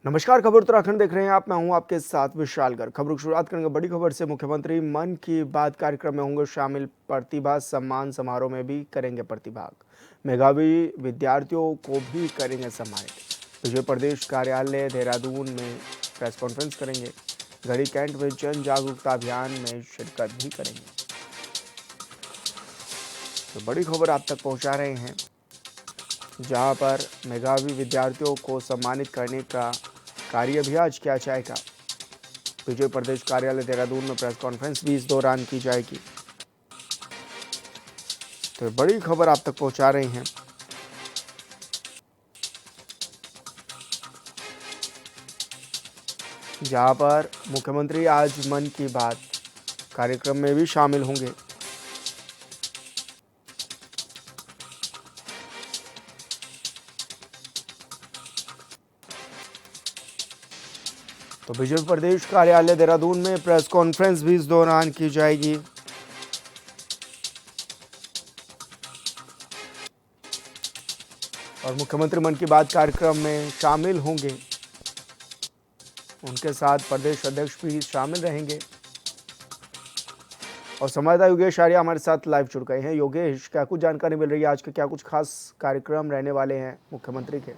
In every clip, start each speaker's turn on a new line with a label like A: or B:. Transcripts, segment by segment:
A: नमस्कार, खबर उत्तराखंड देख रहे हैं आप। मैं हूं आपके साथ विशाल गर्ग। खबरों की शुरुआत करेंगे बड़ी खबर से। मुख्यमंत्री मन की बात कार्यक्रम में होंगे शामिल। प्रतिभा सम्मान समारोह में भी करेंगे प्रतिभाग। मेधावी विद्यार्थियों को भी करेंगे सम्मानित। विजय प्रदेश कार्यालय देहरादून में प्रेस कॉन्फ्रेंस करेंगे। गढ़ी कैंट में जन जागरूकता अभियान में शिरकत भी करेंगे। तो बड़ी खबर आप तक पहुंचा रहे हैं, जहां पर मेधावी विद्यार्थियों को सम्मानित करने का कार्य भी आज किया जाएगा। विजय प्रदेश कार्यालय देहरादून में प्रेस कॉन्फ्रेंस भी इस दौरान की जाएगी। तो बड़ी खबर आप तक पहुंचा रहे हैं, जहां पर मुख्यमंत्री आज मन की बात कार्यक्रम में भी शामिल होंगे। तो विजय प्रदेश कार्यालय देहरादून में प्रेस कॉन्फ्रेंस भी इस दौरान की जाएगी। और मुख्यमंत्री मन की बात कार्यक्रम में शामिल होंगे। उनके साथ प्रदेश अध्यक्ष भी शामिल रहेंगे। और संवाददाता योगेश आर्य हमारे साथ लाइव जुड़ गए हैं। योगेश, क्या कुछ जानकारी मिल रही है? आज के क्या कुछ खास कार्यक्रम रहने वाले हैं मुख्यमंत्री के?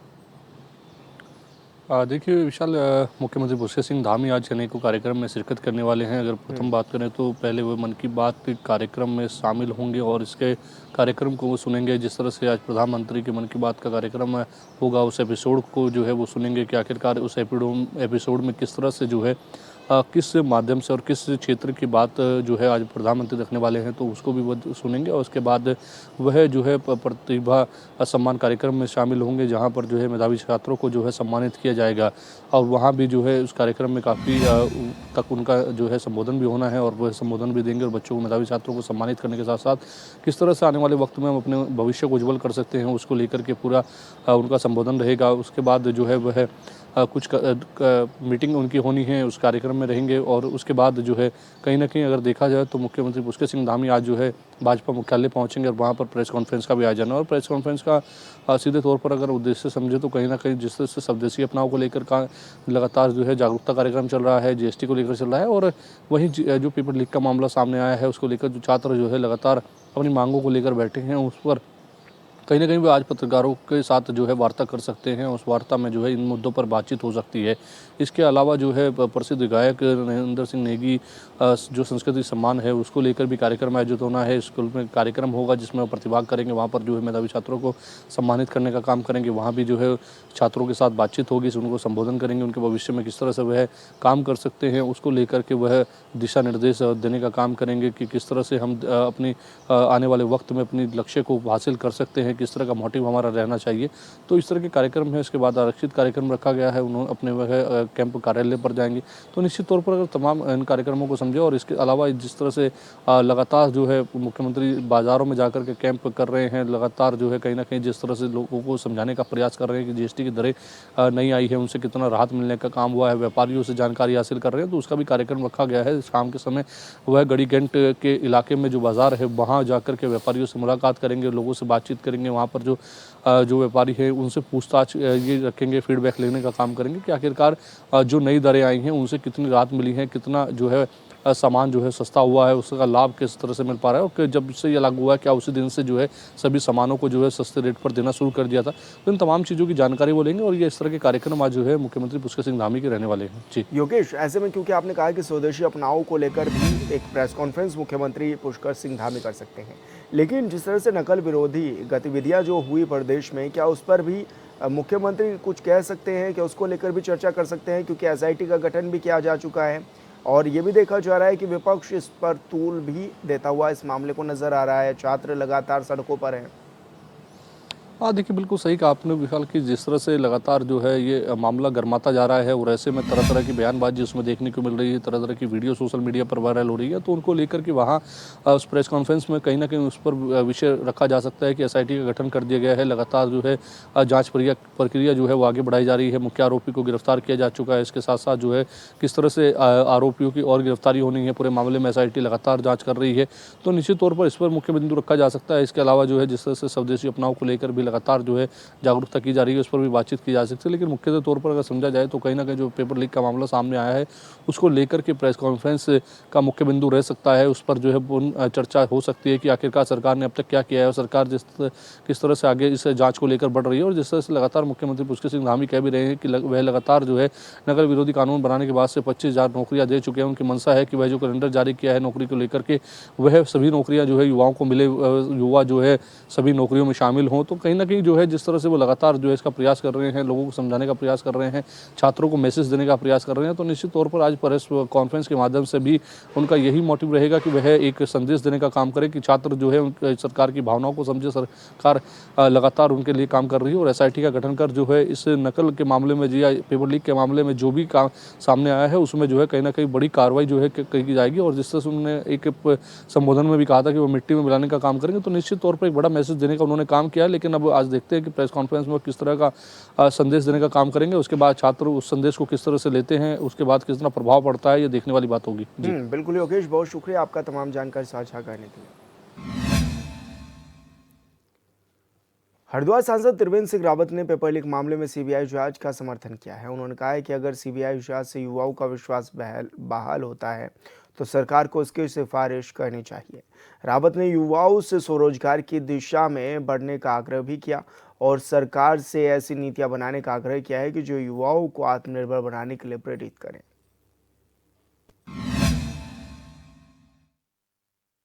B: देखिए विशाल, मुख्यमंत्री पुष्कर सिंह धामी आज अनेकों कार्यक्रम में शिरकत करने वाले हैं। अगर प्रथम बात करें तो पहले वो मन की बात के कार्यक्रम में शामिल होंगे और इसके कार्यक्रम को वो सुनेंगे। जिस तरह से आज प्रधानमंत्री के मन की बात का कार्यक्रम होगा, उस एपिसोड को जो है वो सुनेंगे कि आखिरकार उस एपिसोड में किस तरह से जो है किस माध्यम से और किस क्षेत्र की बात जो है आज प्रधानमंत्री रखने वाले हैं, तो उसको भी वो सुनेंगे। और उसके बाद वह जो है प्रतिभा सम्मान कार्यक्रम में शामिल होंगे, जहां पर जो है मेधावी छात्रों को जो है सम्मानित किया जाएगा। और वहां भी जो है उस कार्यक्रम में काफ़ी तक उनका जो है संबोधन भी होना है और वह संबोधन भी देंगे। और बच्चों को, मेधावी छात्रों को सम्मानित करने के साथ साथ किस तरह से आने वाले वक्त में हम अपने भविष्य को उज्जवल कर सकते हैं, उसको लेकर के पूरा उनका संबोधन रहेगा। उसके बाद जो है वह कुछ मीटिंग उनकी होनी है, उस कार्यक्रम में रहेंगे। और उसके बाद जो है कहीं ना कहीं अगर देखा जाए तो मुख्यमंत्री पुष्कर सिंह धामी आज जो है भाजपा मुख्यालय पहुंचेंगे और वहां पर प्रेस कॉन्फ्रेंस का भी आयोजन है। और प्रेस कॉन्फ्रेंस का सीधे तौर पर अगर उद्देश्य समझे तो कहीं ना कहीं जिस तरह से स्वदेशी अपनाव को लेकर का लगातार जो है जागरूकता कार्यक्रम चल रहा है, जीएसटी को लेकर चल रहा है, और वहीं जो पेपर लीक का मामला सामने आया है उसको लेकर जो छात्र जो है लगातार अपनी मांगों को लेकर बैठे हैं, उस पर कहीं ना कहीं वो आज पत्रकारों के साथ जो है वार्ता कर सकते हैं। उस वार्ता में जो है इन मुद्दों पर बातचीत हो सकती है। इसके अलावा जो है प्रसिद्ध गायक नरेंद्र सिंह नेगी जो संस्कृति सम्मान है उसको लेकर भी कार्यक्रम आयोजित होना है। स्कूल में कार्यक्रम होगा जिसमें वो प्रतिभाग करेंगे, वहाँ पर जो है मेधावी छात्रों को सम्मानित करने का काम करेंगे। वहाँ भी जो है छात्रों के साथ बातचीत होगी, उनको संबोधन करेंगे, उनके भविष्य में किस तरह से वह काम कर सकते हैं उसको लेकर के वह दिशा निर्देश देने का काम करेंगे कि किस तरह से हम अपनी आने वाले वक्त में अपनी लक्ष्य को हासिल कर सकते हैं, किस तरह का मोटिव हमारा रहना चाहिए। तो इस तरह के कार्यक्रम है। इसके बाद आरक्षित कार्यक्रम रखा गया है, उन्होंने अपने वह कैंप कार्यालय पर जाएंगे। तो निश्चित तौर पर अगर तमाम इन कार्यक्रमों को समझे और इसके अलावा जिस तरह से लगातार जो है मुख्यमंत्री बाज़ारों में जाकर के कैंप कर रहे हैं, लगातार जो है कहीं ना कहीं जिस तरह से लोगों को समझाने का प्रयास कर रहे हैं कि जीएसटी की दरें नहीं आई है, उनसे कितना राहत मिलने का काम हुआ है, व्यापारियों से जानकारी हासिल कर रहे हैं, तो उसका भी कार्यक्रम रखा गया है। शाम के समय वह गढ़ी कैंट के इलाके में जो बाज़ार है वहाँ जाकर के व्यापारियों से मुलाकात करेंगे, लोगों से बातचीत करेंगे। वहाँ पर जो व्यापारी है उनसे पूछताछ ये रखेंगे, फीडबैक लेने का काम करेंगे कि आखिरकार जो नई दरें आई हैं उनसे कितनी राहत मिली है, कितना जो है सामान जो है सस्ता हुआ है, उसका लाभ किस तरह से मिल पा रहा है, और जब से ये लागू हुआ है क्या उसी दिन से जो है सभी सामानों को जो है सस्ते रेट पर देना शुरू कर दिया था। तो इन तमाम चीज़ों की जानकारी वो लेंगे और ये इस तरह के कार्यक्रम आज जो है मुख्यमंत्री पुष्कर सिंह धामी के रहने वाले हैं। जी
A: योगेश, ऐसे में क्योंकि आपने कहा कि स्वदेशी अपनाओं को लेकर भी एक प्रेस कॉन्फ्रेंस मुख्यमंत्री पुष्कर सिंह धामी कर सकते हैं, लेकिन जिस तरह से नकल विरोधी गतिविधियां जो हुई प्रदेश में, क्या उस पर भी मुख्यमंत्री कुछ कह सकते हैं? कि उसको लेकर भी चर्चा कर सकते हैं? क्योंकि एसआईटी का गठन भी किया जा चुका है और ये भी देखा जा रहा है कि विपक्ष इस पर तूल भी देता हुआ इस मामले को नजर आ रहा है। छात्र लगातार सड़कों पर हैं।
B: हाँ, देखिए बिल्कुल सही कहा आपने विशाल कि जिस तरह से लगातार जो है ये मामला गर्माता जा रहा है और ऐसे में तरह तरह की बयानबाजी उसमें देखने को मिल रही है, तरह तरह की वीडियो सोशल मीडिया पर वायरल हो रही है। तो उनको लेकर के वहाँ उस प्रेस कॉन्फ्रेंस में कहीं ना कहीं उस पर विषय रखा जा सकता है कि एसआईटी का गठन कर दिया गया है। लगातार जो है जाँच प्रक्रिया जो है वो आगे बढ़ाई जा रही है। मुख्य आरोपी को गिरफ्तार किया जा चुका है। इसके साथ साथ जो है किस तरह से आरोपियों की और गिरफ्तारी होनी है, पूरे मामले में एसआईटी लगातार जाँच कर रही है। तो निश्चित तौर पर इस पर मुख्य बिंदु रखा जा सकता है। इसके अलावा जो है जिस तरह से स्वदेशी अपनाव को लेकर भी लगातार जो है जागरूकता की जा रही है, उस पर भी बातचीत की जा सकती है। लेकिन मुख्य तौर पर अगर समझा जाए तो कहीं ना कहीं जो पेपर लीक का मामला सामने आया है उसको लेकर के प्रेस कॉन्फ्रेंस का मुख्य बिंदु रह सकता है। उस पर जो है चर्चा हो सकती है कि आखिरकार सरकार ने अब तक क्या किया है और सरकार किस तरह से आगे इस जांच को लेकर बढ़ रही है। और जिस तरह से लगातार मुख्यमंत्री पुष्कर सिंह धामी कह भी रहे हैं कि वह लगातार जो है नगर विरोधी कानून बनाने के बाद से 25,000 नौकरियां दे चुके हैं। उनकी मंशा है कि वह जो कैलेंडर जारी किया है नौकरी को लेकर के वह सभी नौकरियां जो है युवाओं को मिले, युवा जो है सभी नौकरियों में शामिल हों। तो कहीं ना कहीं जो है जिस तरह से वो लगातार जो है इसका प्रयास कर रहे हैं, लोगों को समझाने का प्रयास कर रहे हैं, छात्रों को मैसेज देने का प्रयास कर रहे हैं, तो निश्चित तौर पर आज प्रेस कॉन्फ्रेंस के माध्यम से भी उनका यही मोटिव रहेगा कि वह एक संदेश देने का काम करे कि छात्र जो है सरकार की भावनाओं को समझे। सरकार लगातार उनके लिए काम कर रही है और एसआईटी का गठन कर जो है इस नकल के मामले में या पेपर लीक के मामले में जो भी काम सामने आया है उसमें जो है कहीं ना कहीं बड़ी कार्रवाई जो है की जाएगी। और जिस तरह से उन्होंने एक संबोधन में भी कहा था कि वो मिट्टी में मिलाने का काम करेंगे, तो निश्चित तौर पर एक बड़ा मैसेज देने का उन्होंने काम किया है। लेकिन अब आज देखते हैं कि प्रेस कॉन्फ्रेंस में किस तरह का संदेश देने का काम करेंगे, उसके बाद छात्र उस संदेश को किस तरह से लेते हैं, उसके बाद कितना प्रभाव पड़ता है, ये देखने वाली बात होगी। जी
A: बिल्कुल योगेश, बहुत शुक्रिया आपका तमाम जानकारी साझा करने के लिए। हरिद्वार सांसद त्रिवेंद्र सिंह रावत ने पेपर लीक मामले में सीबीआई जांच का समर्थन किया है। उन्होंने कहा है कि अगर सीबीआई जांच से युवाओं का विश्वास बहाल होता है तो सरकार को इसकी सिफारिश करनी चाहिए। रावत ने युवाओं से स्वरोजगार की दिशा में बढ़ने का आग्रह भी किया और सरकार से ऐसी नीतियां बनाने का आग्रह किया है कि जो युवाओं को आत्मनिर्भर बनाने के लिए प्रेरित करें।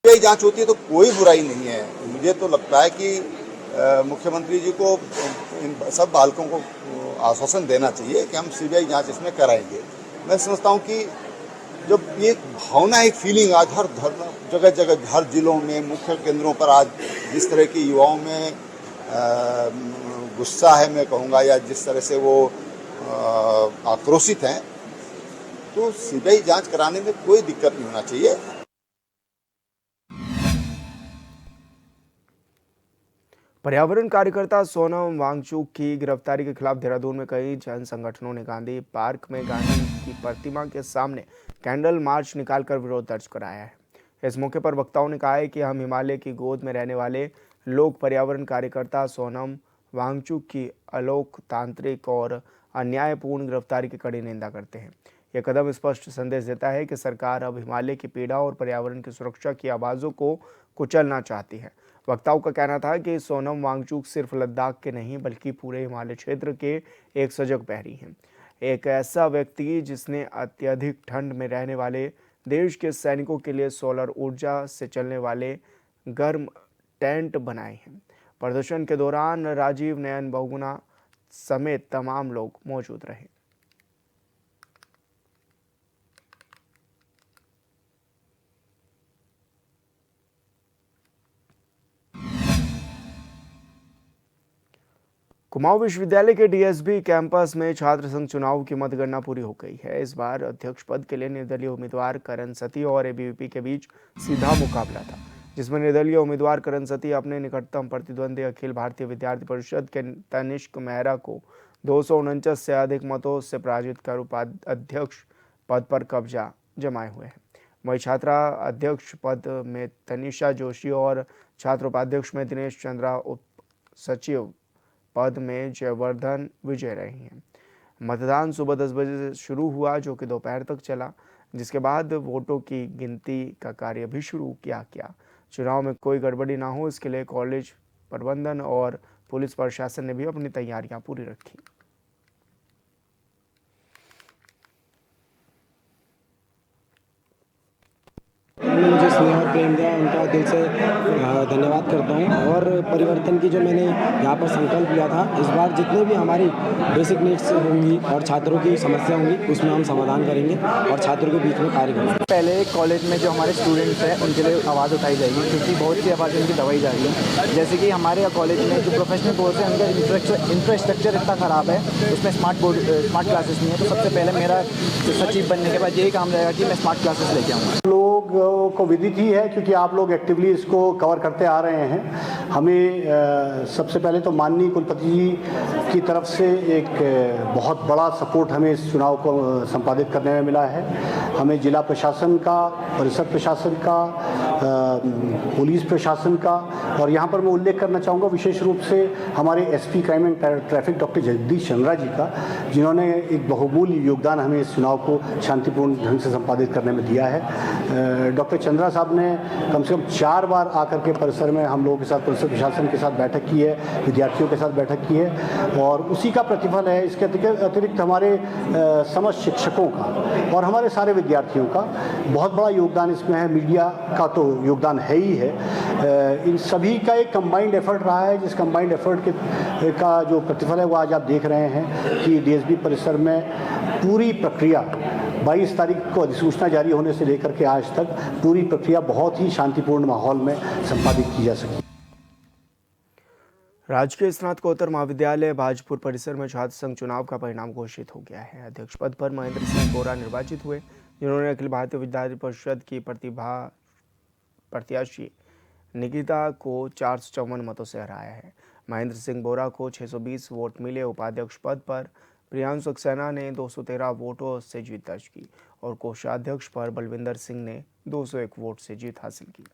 C: जांच होती है तो कोई बुराई नहीं है। मुझे तो लगता है कि मुख्यमंत्री जी को इन सब बालकों को आश्वासन देना चाहिए कि हम सीबीआई जांच इसमें कराएंगे। मैं समझता हूं कि जब ये भावना, एक फीलिंग आज हर जगह जगह हर जिलों में मुख्य केंद्रों पर आज जिस तरह की युवाओं में गुस्सा है, मैं कहूँगा, या जिस तरह से वो आक्रोशित हैं, तो सीबीआई जांच कराने में कोई दिक्कत नहीं होना चाहिए।
A: पर्यावरण कार्यकर्ता सोनम वांगचुक की गिरफ्तारी के खिलाफ देहरादून में कई जन संगठनों ने गांधी पार्क में गांधी की प्रतिमा के सामने कैंडल मार्च निकालकर विरोध दर्ज कराया है। इस मौके पर वक्ताओं ने कहा है कि हम हिमालय की गोद में रहने वाले लोग पर्यावरण कार्यकर्ता सोनम वांगचुक की अलोकतांत्रिक और अन्यायपूर्ण गिरफ्तारी की कड़ी निंदा करते हैं। यह कदम स्पष्ट संदेश देता है कि सरकार अब हिमालय की पीड़ा और पर्यावरण की सुरक्षा की आवाज़ों को कुचलना चाहती है। वक्ताओं का कहना था कि सोनम वांगचुक सिर्फ लद्दाख के नहीं बल्कि पूरे हिमालय क्षेत्र के एक सजग प्रहरी हैं, एक ऐसा व्यक्ति जिसने अत्यधिक ठंड में रहने वाले देश के सैनिकों के लिए सोलर ऊर्जा से चलने वाले गर्म टेंट बनाए हैं। प्रदर्शन के दौरान राजीव नयन बहुगुणा समेत तमाम लोग मौजूद रहे। कुमाऊं विश्वविद्यालय के डीएसबी कैंपस में छात्र संघ चुनाव की मतगणना पूरी हो गई है। इस बार अध्यक्ष पद के लिए निर्दलीय उम्मीदवार करण सती और एबीवीपी के बीच सीधा मुकाबला था, जिसमें निर्दलीय उम्मीदवार करण सती अपने निकटतम प्रतिद्वंदी अखिल भारतीय विद्यार्थी परिषद के तनिष्क मेहरा को 249 से अधिक मतों से पराजित कर उपाध्यक्ष पद पर कब्जा जमाए हुए हैं। वहीं छात्रा अध्यक्ष पद में तनिषा जोशी और छात्र उपाध्यक्ष में दिनेश चंद्रा, उप सचिव पद में जयवर्धन विजय रही हैं। मतदान सुबह 10 बजे से शुरू हुआ, जो कि दोपहर तक चला, जिसके बाद वोटों की गिनती का कार्य भी शुरू किया गया। चुनाव में कोई गड़बड़ी ना हो, इसके लिए कॉलेज प्रबंधन और पुलिस प्रशासन ने भी अपनी तैयारियां पूरी रखी।
D: मुझे स्नेह और प्रेम दिया, उनका दिल से धन्यवाद करता हूँ। और परिवर्तन की जो मैंने यहाँ पर संकल्प लिया था, इस बार जितने भी हमारी बेसिक नीड्स होंगी और छात्रों की समस्या होंगी उसमें हम समाधान करेंगे और छात्रों के बीच में कार्य करेंगे।
E: पहले कॉलेज में जो हमारे स्टूडेंट्स हैं उनके लिए आवाज़ उठाई जाएगी, क्योंकि बहुत सी आवाज़ें उनकी दबाई जा रही है। जैसे कि हमारे कॉलेज में जो प्रोफेशनल कोर्स है उनका इंफ्रास्ट्रक्चर इतना ख़राब है, उसमें स्मार्ट क्लासेस नहीं है। तो सबसे पहले मेरा सचिव बनने के बाद यही काम रहेगा कि मैं स्मार्ट क्लासेस लेके आऊँगा।
F: लोगों को विदित ही है, क्योंकि आप लोग एक्टिवली इसको कवर करते आ रहे हैं। हमें सबसे पहले तो माननीय कुलपति जी की तरफ से एक बहुत बड़ा सपोर्ट हमें इस चुनाव को संपादित करने में मिला है। हमें जिला प्रशासन का, परिषद प्रशासन का पुलिस प्रशासन का, और यहाँ पर मैं उल्लेख करना चाहूँगा विशेष रूप से हमारे SP crime and traffic doctor Jagdish Chandra ji का, जिन्होंने एक बहुमूल्य योगदान हमें इस चुनाव को शांतिपूर्ण ढंग से संपादित करने में दिया है। डॉक्टर चंद्रा साहब ने कम से कम 4 बार आकर के परिसर में हम लोगों के साथ, पुलिस प्रशासन के साथ बैठक की है, विद्यार्थियों के साथ बैठक की है, और उसी का प्रतिफल है। इसके अतिरिक्त हमारे समस्त शिक्षकों का और हमारे सारे विद्यार्थियों का बहुत बड़ा योगदान इसमें है। मीडिया का तो योगदान है ही है। इन सभी का एक कंबाइंड एफर्ट रहा है, जिस कंबाइंड एफर्ट का जो प्रतिफल है वो आज आप देख रहे हैं कि डीएसबी परिसर में पूरी प्रक्रिया 22 तारीख को अधिसूचना जारी होने से लेकर के आज तक पूरी प्रक्रिया बहुत ही शांतिपूर्ण माहौल में संपादित की जा सकी।
A: राजकीय स्नातकोत्तर महाविद्यालय भाजपुर परिसर में छात्र संघ चुनाव का परिणाम घोषित हो गया है। अध्यक्ष पद पर महेंद्र सिंह बोरा निर्वाचित हुए, जिन्होंने अखिल भारतीय विद्यार्थी परिषद की प्रत्याशी निकिता को 454 मतों से हराया है। महेंद्र सिंह बोरा को 620 वोट मिले। उपाध्यक्ष पद पर प्रियांशु सक्सेना ने 213 वोटों से जीत दर्ज की और कोषाध्यक्ष पर बलविंदर सिंह ने 201 वोट से जीत हासिल की।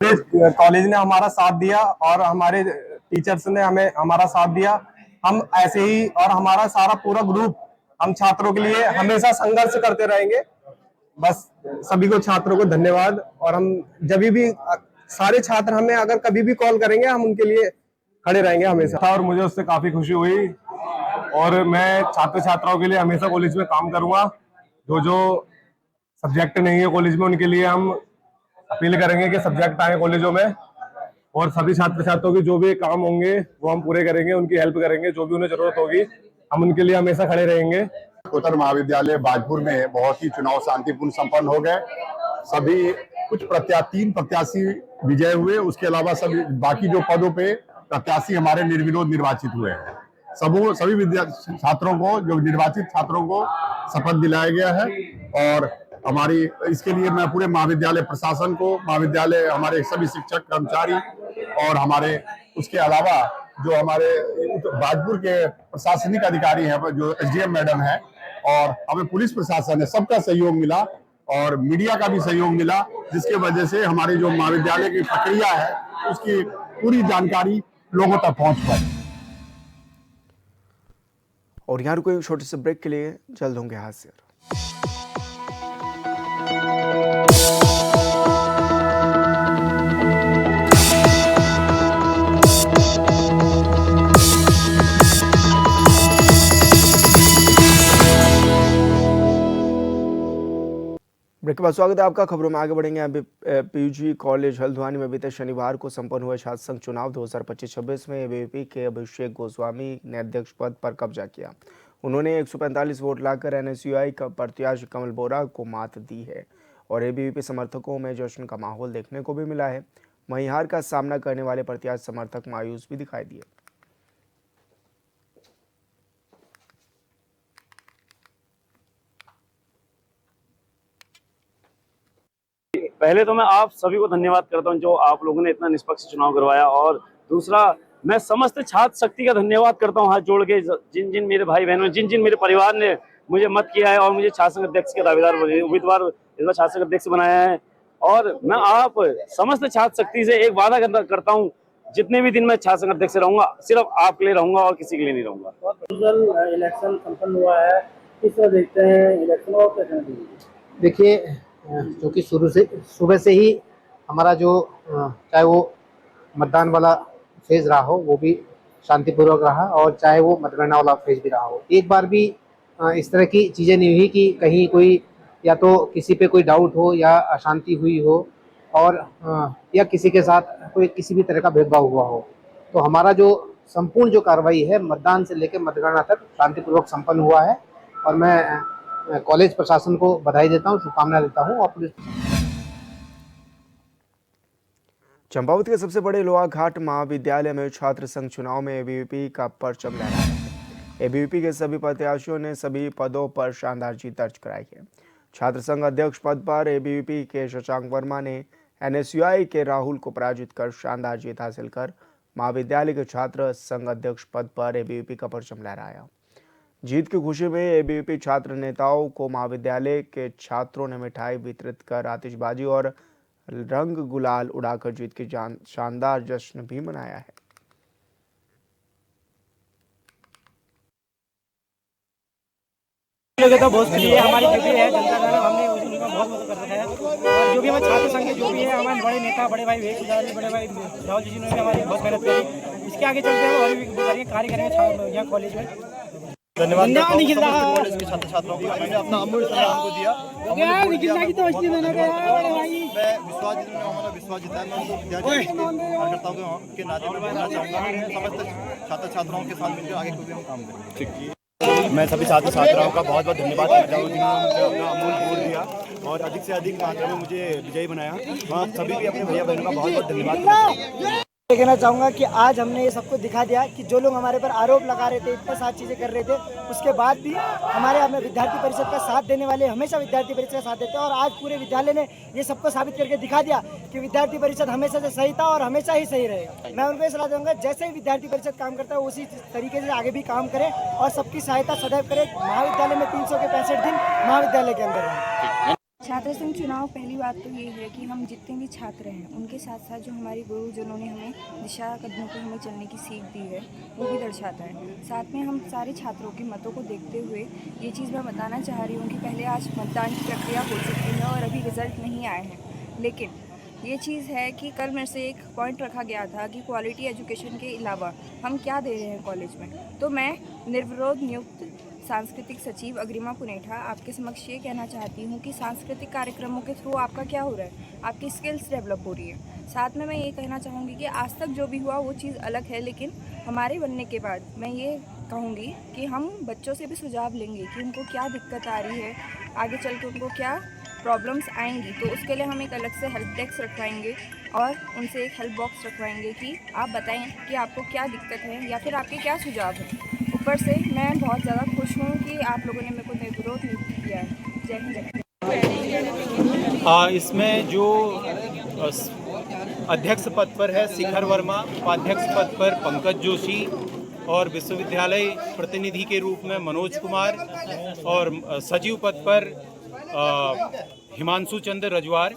G: कॉलेज ने हमारा साथ दिया और हमारे टीचर्स ने हमारा साथ दिया। हम ऐसे ही और हमारा सारा पूरा ग्रुप हम छात्रों के लिए हमेशा संघर्ष करते रहेंगे। बस सभी को, छात्रों को धन्यवाद। और हम जब भी सारे छात्र हमें अगर कभी भी कॉल करेंगे, हम उनके लिए खड़े रहेंगे हमेशा। और मुझे उससे काफी खुशी हुई और मैं छात्र छात्राओं के लिए हमेशा कॉलेज में काम करूंगा। जो सब्जेक्ट नहीं है कॉलेज में, उनके लिए हम अपील करेंगे कि सब्जेक्ट आए कॉलेजों में, और सभी छात्र छात्राओं के जो भी काम होंगे वो हम पूरे करेंगे, उनकी हेल्प करेंगे। जो भी उन्हें जरूरत होगी हम उनके लिए हमेशा खड़े रहेंगे।
H: उत्तर महाविद्यालय भाजपुर में बहुत ही चुनाव शांतिपूर्ण संपन्न हो गए। सभी कुछ 3 प्रत्याशी विजय हुए, उसके अलावा सभी बाकी जो पदों पे प्रत्याशी हमारे निर्विरोध निर्वाचित हुए हैं। सभी छात्रों को, जो निर्वाचित छात्रों को शपथ दिलाया गया है। और हमारी इसके लिए मैं पूरे महाविद्यालय प्रशासन को, महाविद्यालय हमारे सभी शिक्षक कर्मचारी और हमारे उसके अलावा जो हमारे भाजपुर के प्रशासनिक अधिकारी हैं, जो एसडीएम मैडम है, और हमें पुलिस प्रशासन है, सबका सहयोग मिला और मीडिया का भी सहयोग मिला, जिसके वजह से हमारी जो महाविद्यालय की प्रक्रिया है उसकी पूरी जानकारी लोगों तक पहुंच पाई।
A: और यहाँ रुको एक छोटे से ब्रेक के लिए, जल्द होंगे हाजिर। ब्रेक के बाद स्वागत है आपका। खबरों में आगे बढ़ेंगे। अभी पीजी कॉलेज हल्द्वानी में बीते शनिवार को संपन्न हुए छात्र संघ चुनाव 2025-26 में एबीवीपी के अभिषेक गोस्वामी ने अध्यक्ष पद पर कब्जा किया। उन्होंने 145 वोट लाकर एनएसयूआई का प्रत्याशी कमल बोरा को मात दी है और एबीवीपी समर्थकों में जश्न का माहौल देखने को भी मिला है। वहीं हार का सामना करने वाले प्रत्याशी समर्थक मायूस भी दिखाई दिए।
I: पहले तो मैं आप सभी को धन्यवाद करता हूं जो आप लोगों ने इतना निष्पक्ष चुनाव करवाया, और दूसरा मैं समस्त छात्र शक्ति का धन्यवाद करता हूं हाथ जोड़ के, जिन जिन मेरे भाई बहनों, जिन जिन मेरे परिवार ने मुझे मत किया है और मुझे छात्र संघ अध्यक्ष के दावेदार उम्मीदवार इस बार छात्र संघ अध्यक्ष बनाया है। और मैं आप समस्त छात्र शक्ति से एक वादा करता हूँ, जितने भी दिन मैं छात्र संघ अध्यक्ष रहूंगा सिर्फ आपके लिए रहूंगा और किसी के लिए नहीं रहूंगा।
J: इलेक्शन संपन्न हुआ है, किस तरह देखते हैं इलेक्शन और कैसे?
E: देखिए, क्योंकि सुबह से ही हमारा जो चाहे वो मतदान वाला फेज रहा हो वो भी शांतिपूर्वक रहा, और चाहे वो मतगणना वाला फेज भी रहा हो, एक बार भी इस तरह की चीज़ें नहीं हुई कि कहीं कोई या तो किसी पे कोई डाउट हो या अशांति हुई हो, और या किसी के साथ कोई किसी भी तरह का भेदभाव हुआ हो। तो हमारा जो संपूर्ण जो कार्रवाई है मतदान से लेकर मतगणना तक शांतिपूर्वक संपन्न हुआ है, और मैं कॉलेज प्रशासन को बधाई देता हूं, शुभकामनाएं देता हूं। और पुलिस
A: चंपावत के सबसे बड़े लोहा घाट महाविद्यालय में छात्र संघ चुनाव में एबीवीपी का परचम लहराया है। एबीवीपी के सभी प्रत्याशियों ने सभी पदों पर शानदार जीत दर्ज कराई है। छात्र संघ अध्यक्ष पद पर एबीवीपी के शशांक वर्मा ने एनएसयूआई के राहुल को पराजित कर शानदार जीत हासिल कर महाविद्यालय के छात्र संघ अध्यक्ष पद पर एबीवीपी का परचम लहराया। जीत की खुशी में एबीवीपी छात्र नेताओं को महाविद्यालय के छात्रों ने मिठाई वितरित कर आतिशबाजी और रंग गुलाल उड़ाकर जीत की शानदार जश्न भी मनाया है।
J: तो बहुत खुशी है, हमारी जो भी है जनता दल हमने उनका बहुत मदद कर रखा है। और जो भी हमारे छात्र संघ के जो भी है हमारे बड़े नेता बड़े भाई विवेक सुजान, बड़े भाई राहुल जी ने भी हमारी बहुत मेहनत करी। इसके आगे चलते हैं और भी कार्य करेंगे यहाँ कॉलेज में।
E: धन्यवाद के छात्र छात्राओं का, मैंने अपना अमूल्य समय उनको दिया। मैं विश्वास जीता है, मैं उनको विद्यार्थी कार्यकर्ताओं के नाते में बोलना चाहूँगा समस्त छात्र छात्राओं के साथ मिलकर आगे कोई हम काम करेंगे। मैं सभी छात्र छात्राओं का बहुत बहुत धन्यवाद करना चाहूँगा जिन्होंने मुझे अपना अमूल्य वोट दिया और अधिक से अधिक मात्रा में मुझे विजयी बनाया। मैं सभी भी अपने भैया बहनों का बहुत बहुत धन्यवाद करना
J: कहना चाहूँगा कि आज हमने ये सबको दिखा दिया कि जो लोग हमारे पर आरोप लगा रहे थे, इतना सारी चीज़ें कर रहे थे, उसके बाद भी हमारे अपने विद्यार्थी परिषद का साथ देने वाले हमेशा विद्यार्थी परिषद का साथ देते हैं। और आज पूरे विद्यालय ने ये सबको साबित करके दिखा दिया कि विद्यार्थी परिषद हमेशा से सही था और हमेशा ही सही रहेगा। मैं उनको ये सलाह दूंगा, जैसे ही विद्यार्थी परिषद काम करता है उसी तरीके से आगे भी काम करें और सबकी सहायता सदैव करें। महाविद्यालय में 365 दिन महाविद्यालय के अंदर रहें।
K: छात्र संघ चुनाव, पहली बात तो ये है कि हम जितने भी छात्र हैं उनके साथ साथ जो हमारे गुरुजनों ने हमें दिशा कदमों पर हमें चलने की सीख दी है वो भी दर्शाता है। साथ में हम सारे छात्रों के मतों को देखते हुए ये चीज़ मैं बताना चाह रही हूँ कि पहले आज मतदान की प्रक्रिया हो चुकी है और अभी रिज़ल्ट नहीं आए हैं, लेकिन ये चीज़ है कि कल मेरे से एक पॉइंट रखा गया था कि क्वालिटी एजुकेशन के अलावा हम क्या दे रहे हैं कॉलेज में। तो मैं निर्विरोध नियुक्त सांस्कृतिक सचिव अग्रिमा पुनेठा आपके समक्ष ये कहना चाहती हूँ कि सांस्कृतिक कार्यक्रमों के थ्रू आपका क्या हो रहा है, आपकी स्किल्स डेवलप हो रही है। साथ में मैं ये कहना चाहूँगी कि आज तक जो भी हुआ वो चीज़ अलग है, लेकिन हमारे बनने के बाद मैं ये कहूँगी कि हम बच्चों से भी सुझाव लेंगे कि उनको क्या दिक्कत आ रही है, आगे चल के उनको क्या प्रॉब्लम्स आएंगी। तो उसके लिए हम एक अलग से हेल्प डेस्क रखवाएंगे और उनसे एक हेल्प बॉक्स रखवाएंगे कि आप बताएं कि आपको क्या दिक्कत है या फिर आपके क्या सुझाव हैं। ऊपर से मैं बहुत ज़्यादा खुश हूँ कि आप लोगों ने मेरे को निर्विरोध नियुक्त किया है। जय हिंद, जय हिंद।
L: इसमें जो अध्यक्ष पद पर है शिखर वर्मा, उपाध्यक्ष पद पर पंकज जोशी और विश्वविद्यालय प्रतिनिधि के रूप में मनोज कुमार और सचिव पद पर हिमांशु चंद्र रजवार,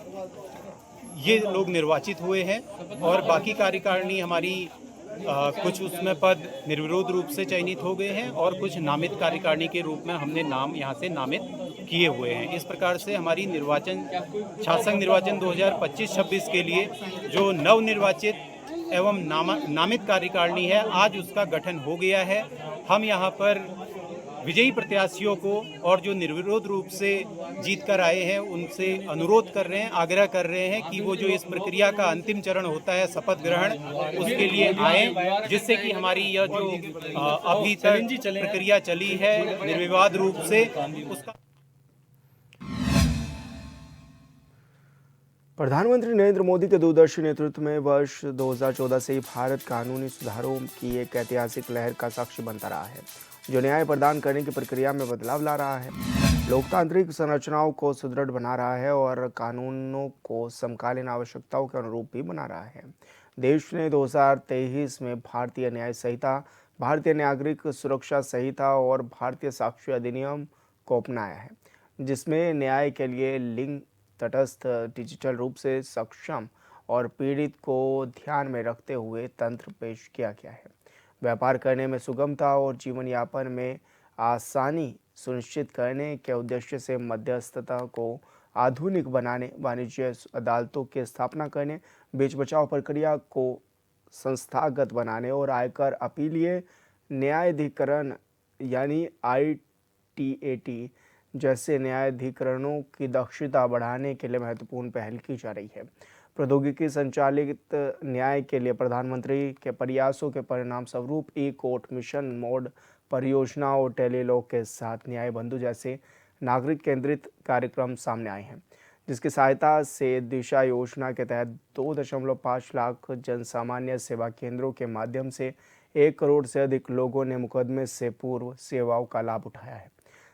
L: ये लोग निर्वाचित हुए हैं। और बाकी कार्यकारिणी हमारी कुछ उसमें पद निर्विरोध रूप से चयनित हो गए हैं और कुछ नामित कार्यकारिणी के रूप में हमने नाम यहाँ से नामित किए हुए हैं। इस प्रकार से हमारी निर्वाचन छात्र संघ निर्वाचन 2025-26 के लिए जो नवनिर्वाचित एवं नामित कार्यकारिणी है आज उसका गठन हो गया है। हम यहाँ पर विजयी प्रत्याशियों को और जो निर्विरोध रूप से जीत कर आए हैं उनसे अनुरोध कर रहे हैं, आग्रह कर रहे हैं कि वो जो इस प्रक्रिया का अंतिम चरण होता है शपथ ग्रहण, उसके लिए आए, जिससे कि हमारी यह जो अभी तक प्रक्रिया चली है निर्विवाद रूप से उसका।
A: प्रधानमंत्री नरेंद्र मोदी के दूरदर्शी नेतृत्व में वर्ष 2014 से ही भारत कानूनी सुधारों की एक ऐतिहासिक लहर का साक्षी बनता रहा है, जो न्याय प्रदान करने की प्रक्रिया में बदलाव ला रहा है, लोकतांत्रिक संरचनाओं को सुदृढ़ बना रहा है और कानूनों को समकालीन आवश्यकताओं के अनुरूप भी बना रहा है। देश ने 2023 में भारतीय न्याय संहिता, भारतीय नागरिक सुरक्षा संहिता और भारतीय साक्ष्य अधिनियम को अपनाया है, जिसमें न्याय के लिए लिंग तटस्थ, डिजिटल रूप से सक्षम और पीड़ित को ध्यान में रखते हुए तंत्र पेश किया गया है। व्यापार करने में सुगमता और जीवन यापन में आसानी सुनिश्चित करने के उद्देश्य से मध्यस्थता को आधुनिक बनाने, वाणिज्य अदालतों की स्थापना करने, बेच बचाव प्रक्रिया को संस्थागत बनाने और आयकर अपीलीय न्यायाधिकरण यानी ITAT जैसे न्यायाधिकरणों की दक्षता बढ़ाने के लिए महत्वपूर्ण पहल की जा रही है। प्रौद्योगिकी संचालित न्याय के लिए प्रधानमंत्री के प्रयासों के परिणाम स्वरूप ई-कोर्ट मिशन मोड परियोजना और टेलीलॉ के साथ न्याय बंधु जैसे नागरिक केंद्रित कार्यक्रम सामने आए हैं, जिसकी सहायता से दिशा योजना के तहत 2.5 लाख जनसामान्य सेवा केंद्रों के माध्यम से 1 करोड़ से अधिक लोगों ने मुकदमे से पूर्व सेवाओं का लाभ उठाया है।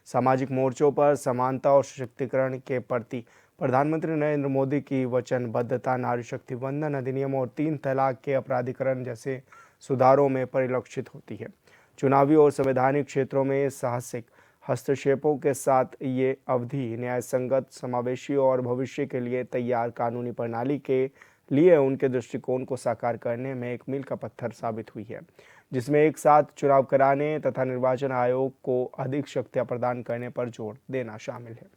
A: सामाजिक मोर्चों पर समानता और सशक्तिकरण के प्रति प्रधानमंत्री नरेंद्र मोदी की वचनबद्धता नारी शक्ति वंदन अधिनियम और 3 तलाक के अपराधीकरण जैसे सुधारों में परिलक्षित होती है। चुनावी और संवैधानिक क्षेत्रों में साहसिक हस्तक्षेपों के साथ ये अवधि न्याय संगत, समावेशी और भविष्य के लिए तैयार कानूनी प्रणाली के लिए उनके दृष्टिकोण को साकार करने में एक मील का पत्थर साबित हुई है, जिसमें एक साथ चुनाव कराने तथा निर्वाचन आयोग को अधिक शक्तियां प्रदान करने पर जोर देना शामिल है।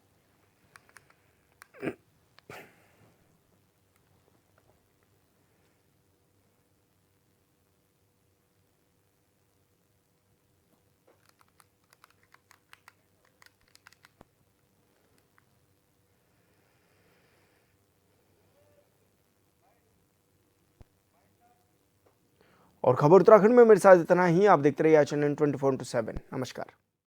A: और खबर उत्तराखंड में मेरे साथ इतना ही। आप देखते रहिए चैनल 24/7। नमस्कार।